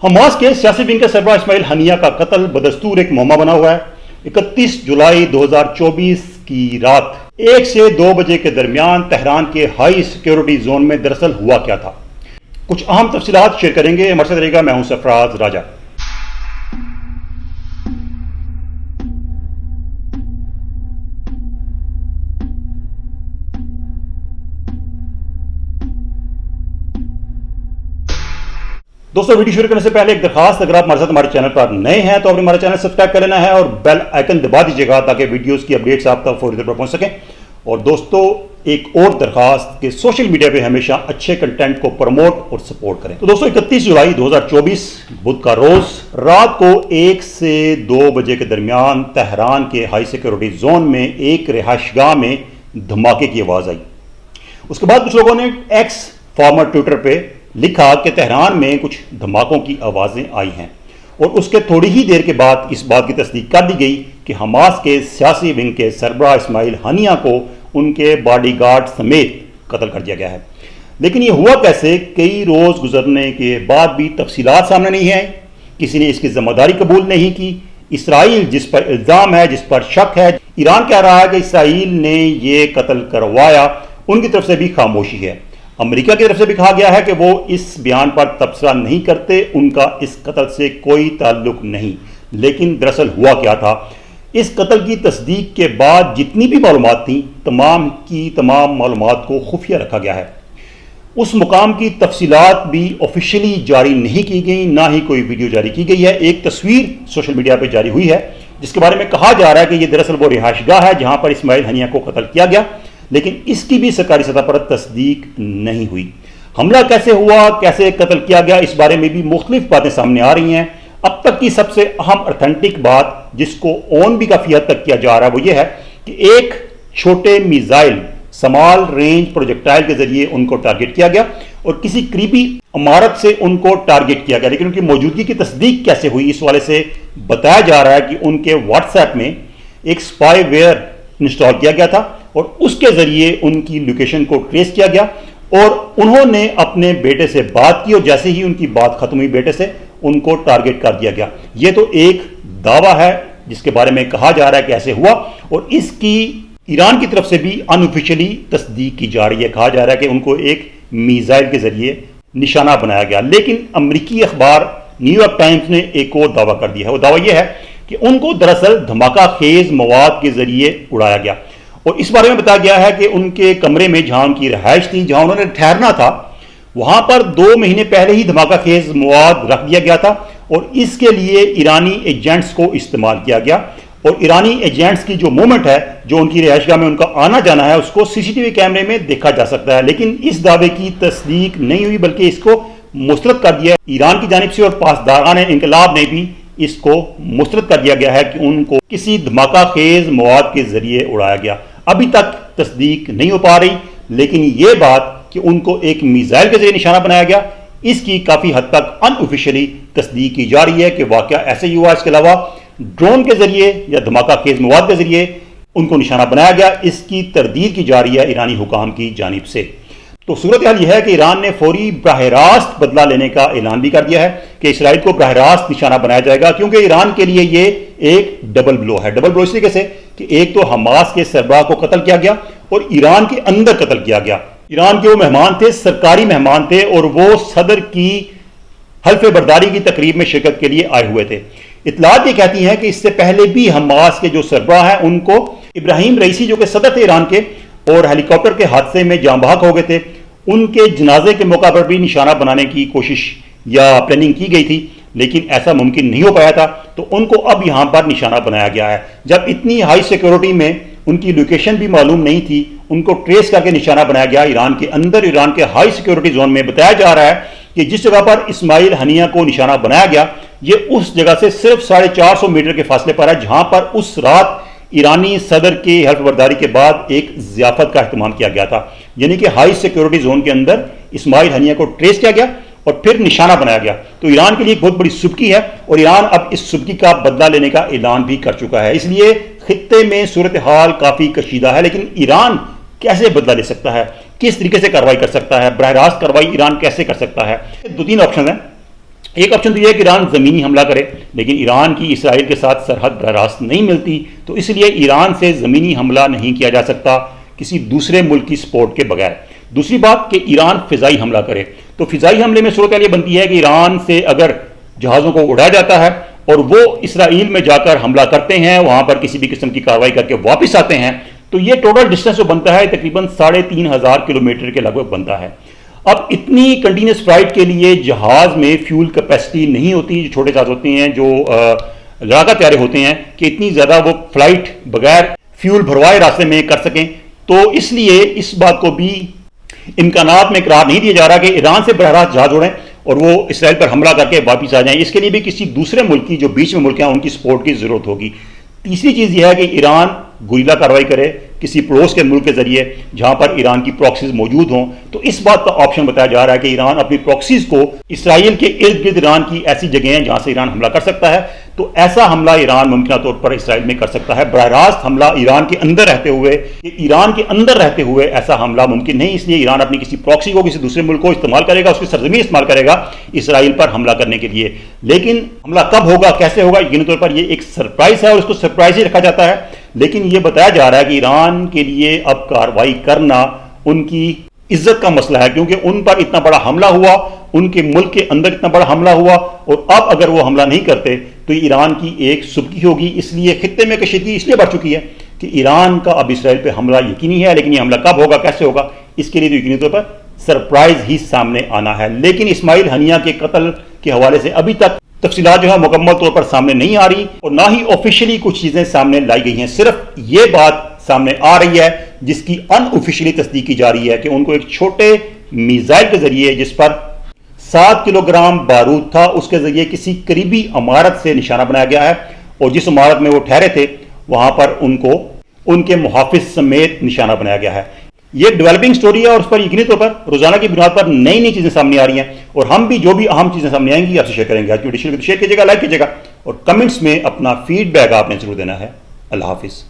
Hamas के सियासी wing के सरबराह इस्माइल हनिया का कत्ल बदस्तूर एक मुअम्मा बना हुआ है। 31 जुलाई 2024 की रात 1 से 2 बजे के दरमियान तेहरान के हाई सिक्योरिटी जोन में दरअसल हुआ क्या था, कुछ अहम तफसीलात शेयर करेंगे। हमारे साथ रहेगा, मैं हूं सरफराज राजा। दोस्तों, वीडियो शुरू करने से पहले एक दरखास्त, अगर आप हमारे साथ हमारे चैनल पर नए हैं तो आपने हमारा चैनल सब्सक्राइब कर लेना है और बेल आइकन दबा दीजिएगा ताकि वीडियोस की अपडेट्स आप तक फौरी तौर पर पहुंच सकें। और दोस्तों, एक और दरखास्त कि सोशल मीडिया पे हमेशा अच्छे कंटेंट को प्रमोट और सपोर्ट करें। तो दोस्तों, 31 जुलाई 2024 बुध का रोज रात को 1 से 2 बजे के दरमियान तेहरान के हाई सिक्योरिटी जोन में एक रिहायशगाह में धमाके की आवाज आई। उसके बाद कुछ लोगों ने एक्स फॉर्मर ट्विटर पे लिखा कि तेहरान में कुछ धमाकों की आवाज़ें आई हैं, और उसके थोड़ी ही देर के बाद इस बात की तस्दीक कर दी गई कि हमास के सियासी विंग के सरबराह इस्माइल हनिया को उनके बॉडीगार्ड समेत कत्ल कर दिया गया है। लेकिन ये हुआ कैसे? कई रोज़ गुजरने के बाद भी तफसीलात सामने नहीं आई, किसी ने इसकी जिम्मेदारी कबूल नहीं की। इसराइल जिस पर इल्ज़ाम है, जिस पर शक है, ईरान कह रहा है कि इसराइल ने ये कत्ल करवाया, उनकी तरफ से भी खामोशी है। अमेरिका की तरफ से भी कहा गया है कि वो इस बयान पर तबसरा नहीं करते, उनका इस कत्ल से कोई ताल्लुक नहीं। लेकिन दरअसल हुआ क्या था? इस कत्ल की तस्दीक के बाद जितनी भी मालूमात थी, तमाम की तमाम मालूमात को खुफिया रखा गया है। उस मुकाम की तफसीलात भी ऑफिशियली जारी नहीं की गई, ना ही कोई वीडियो जारी की गई है। एक तस्वीर सोशल मीडिया पर जारी हुई है जिसके बारे में कहा जा रहा है कि ये दरअसल वो रिहायशगाह है जहां पर इस्माइल हनिया को कत्ल किया गया, लेकिन इसकी भी सरकारी सतह पर तस्दीक नहीं हुई। हमला कैसे हुआ, कैसे कत्ल किया गया, इस बारे में भी मुख्तलिफ बातें सामने आ रही हैं। अब तक की सबसे अहम ऑथेंटिक बात, जिसको ऑन भी काफ़ी हद तक किया जा रहा है, वो ये है कि एक छोटे मिसाइल स्मॉल रेंज प्रोजेक्टाइल के जरिए उनको टारगेट किया गया और किसी करीबी इमारत से उनको टारगेट किया गया। लेकिन उनकी मौजूदगी की तस्दीक कैसे हुई, इस वाले से बताया जा रहा है कि उनके व्हाट्सएप में एक स्पाईवेयर इंस्टॉल किया गया था और उसके जरिए उनकी लोकेशन को ट्रेस किया गया और उन्होंने अपने बेटे से बात की और जैसे ही उनकी बात खत्म हुई बेटे से, उनको टारगेट कर दिया गया। ये तो एक दावा है जिसके बारे में कहा जा रहा है कि ऐसे हुआ, और इसकी ईरान की तरफ से भी अनऑफिशियली तस्दीक की जा रही है। कहा जा रहा है कि उनको एक मिसाइल के जरिए निशाना बनाया गया। लेकिन अमरीकी अखबार न्यूयॉर्क टाइम्स ने एक और दावा कर दिया है। वो दावा यह है कि उनको दरअसल धमाका खेज मवाद के जरिए उड़ाया गया, और इस बारे में बताया गया है कि उनके कमरे में जहां उनकी रहायश थी, जहां उन्होंने ठहरना था, वहां पर 2 महीने पहले ही धमाका खेज मवाद रख दिया गया था और इसके लिए ईरानी एजेंट्स को इस्तेमाल किया गया। और ईरानी एजेंट्स की जो मूवमेंट है, जो उनकी रहायशगाह में उनका आना जाना है, उसको सीसीटीवी कैमरे में देखा जा सकता है। लेकिन इस दावे की तस्दीक नहीं हुई, बल्कि इसको मुस्तरद कर दिया ईरान की जानिब से, और पासदारान इनकलाब ने भी इसको मुस्तरद कर दिया गया है कि उनको किसी धमाका खेज मवाद के जरिए उड़ाया गया। अभी तक तस्दीक नहीं हो पा रही, लेकिन यह बात कि उनको एक मिसाइल के जरिए निशाना बनाया गया, इसकी काफी हद तक अनऑफिशियली तस्दीक की जा रही है कि वाकया ऐसे ही हुआ। इसके अलावा ड्रोन के जरिए या धमाका खेज मवाद के जरिए उनको निशाना बनाया गया, इसकी तरदीद की जा रही है ईरानी हुकाम की जानिब से। तो सूरत हाल यह है कि ईरान ने फौरी बराह रास्त बदला लेने का ऐलान भी कर दिया है कि इसराइल को बराह रास्त निशाना बनाया जाएगा, क्योंकि ईरान के लिए ये एक डबल ब्लो है। डबल ब्लो इस तरीके से कि एक तो हमास के सरबराह को कत्ल किया गया और ईरान के अंदर कत्ल किया गया। ईरान के वो मेहमान थे, सरकारी मेहमान थे, और वो सदर की हल्फे बर्दारी की तकरीब में शिरकत के लिए आए हुए थे। इतलात ये कहती हैं कि इससे पहले भी हमास के जो सरबराह हैं, उनको इब्राहिम रईसी, जो कि सदर थे ईरान के और हेलीकॉप्टर के हादसे में जाँ बहक हो गए थे, उनके जनाजे के मौका पर भी निशाना बनाने की कोशिश या प्लानिंग की गई थी, लेकिन ऐसा मुमकिन नहीं हो पाया था। तो उनको अब यहां पर निशाना बनाया गया है। जब इतनी हाई सिक्योरिटी में उनकी लोकेशन भी मालूम नहीं थी, उनको ट्रेस करके निशाना बनाया गया ईरान के अंदर, ईरान के हाई सिक्योरिटी जोन में। बताया जा रहा है कि जिस जगह पर इस्माइल हनिया को निशाना बनाया गया, ये उस जगह से सिर्फ 450 मीटर के फासले पर है, जहां पर उस रात ईरानी सदर की हल्फ बर्दारी के बाद एक ज़ियाफत का अहतमाम किया गया था। यानी कि हाई सिक्योरिटी जोन के अंदर इस्माइल हनिया को ट्रेस किया गया और फिर निशाना बनाया गया। तो ईरान के लिए एक बहुत बड़ी सुबकी है, और ईरान अब इस सुबकी का बदला लेने का ऐलान भी कर चुका है। इसलिए खित्ते में सूरत हाल काफ़ी कशीदा है। लेकिन ईरान कैसे बदला ले सकता है, किस तरीके से कार्रवाई कर सकता है, बराह रास्त कार्रवाई ईरान कैसे कर सकता है? 2-3 ऑप्शन हैं। ایک آپشن تو یہ ہے کہ ایران زمینی حملہ کرے، لیکن ایران کی اسرائیل کے ساتھ سرحد براہ راست نہیں ملتی، تو اس لیے ایران سے زمینی حملہ نہیں کیا جا سکتا کسی دوسرے ملک کی سپورٹ کے بغیر۔ دوسری بات کہ ایران فضائی حملہ کرے، تو فضائی حملے میں صورتحال یہ بنتی ہے کہ ایران سے اگر جہازوں کو اڑایا جاتا ہے اور وہ اسرائیل میں جا کر حملہ کرتے ہیں، وہاں پر کسی بھی قسم کی کارروائی کر کے واپس آتے ہیں، تو یہ ٹوٹل ڈسٹینس جو بنتا ہے تقریباً 3500 کلومیٹر کے لگ بھگ بنتا ہے۔ اب اتنی کنٹینیوس فلائٹ کے لیے جہاز میں فیول کیپیسٹی نہیں ہوتی، جو چھوٹے جہاز ہوتے ہیں، جو لڑاکا طیارے ہوتے ہیں، کہ اتنی زیادہ وہ فلائٹ بغیر فیول بھروائے راستے میں کر سکیں، تو اس لیے اس بات کو بھی امکانات میں قرار نہیں دیا جا رہا کہ ایران سے براہ راست جہاز اڑیں اور وہ اسرائیل پر حملہ کر کے واپس آ جائیں۔ اس کے لیے بھی کسی دوسرے ملک کی جو بیچ میں ملک ہیں ان کی سپورٹ کی ضرورت ہوگی۔ تیسری چیز یہ ہے کہ ایران گوریلا کارروائی کرے کسی پڑوس کے ملک کے ذریعے جہاں پر ایران کی پراکسیز موجود ہوں، تو اس بات کا آپشن بتایا جا رہا ہے کہ ایران اپنی پراکسیز کو اسرائیل کے ارد گرد ایران کی ایسی جگہیں ہیں جہاں سے ایران حملہ کر سکتا ہے، تو ایسا حملہ ایران ممکنہ طور پر اسرائیل میں کر سکتا ہے۔ براہ راست حملہ ایران کے اندر رہتے ہوئے ایسا حملہ ممکن نہیں، اس لیے ایران اپنی کسی پراکسی کو کسی دوسرے ملک کو استعمال کرے گا، اس کی سرزمین استعمال کرے گا اسرائیل پر حملہ کرنے کے لیے۔ لیکن حملہ کب ہوگا، کیسے ہوگا، یقینی طور پر یہ ایک سرپرائز ہے اور اس کو سرپرائز ہی رکھا جاتا ہے، لیکن یہ بتایا جا رہا ہے کہ ایران کے لیے اب کارروائی کرنا ان کی عزت کا مسئلہ ہے، کیونکہ ان پر اتنا بڑا حملہ ہوا، ان کے ملک کے اندر اتنا بڑا حملہ ہوا، اور اب اگر وہ حملہ نہیں کرتے تو ایران کی ایک سبکی ہوگی۔ اس لیے خطے میں کشیدگی اس لیے بڑھ چکی ہے کہ ایران کا اب اسرائیل پہ حملہ یقینی ہے، لیکن یہ حملہ کب ہوگا، کیسے ہوگا، اس کے لیے تو یقینی طور پر سرپرائز ہی سامنے آنا ہے۔ لیکن اسماعیل ہنیہ کے قتل کے حوالے سے ابھی تک تفصیلات جو ہے مکمل طور پر سامنے نہیں آ رہی، اور نہ ہی آفیشلی کچھ چیزیں سامنے لائی گئی ہیں۔ صرف یہ بات سامنے آ رہی ہے جس کی ان آفیشلی تصدیق کی جا رہی ہے کہ ان کو ایک چھوٹے میزائل کے ذریعے جس پر 7 کلو گرام بارود تھا، اس کے ذریعے کسی قریبی عمارت سے نشانہ بنایا گیا ہے، اور جس عمارت میں وہ ٹھہرے تھے وہاں پر ان کو ان کے محافظ سمیت نشانہ بنایا گیا ہے۔ یہ ڈیولپنگ سٹوری ہے اور اس پر یقینی طور پر روزانہ کی بنیاد پر نئی نئی چیزیں سامنے آ رہی ہیں، اور ہم بھی جو بھی اہم چیزیں سامنے آئیں گی آپ سے شیئر کریں گے۔ آج کی ویڈیو شیئر کیجیے گا، لائک کیجیے گا، اور کمنٹس میں اپنا فیڈ بیک آپ نے ضرور دینا ہے۔ اللہ حافظ۔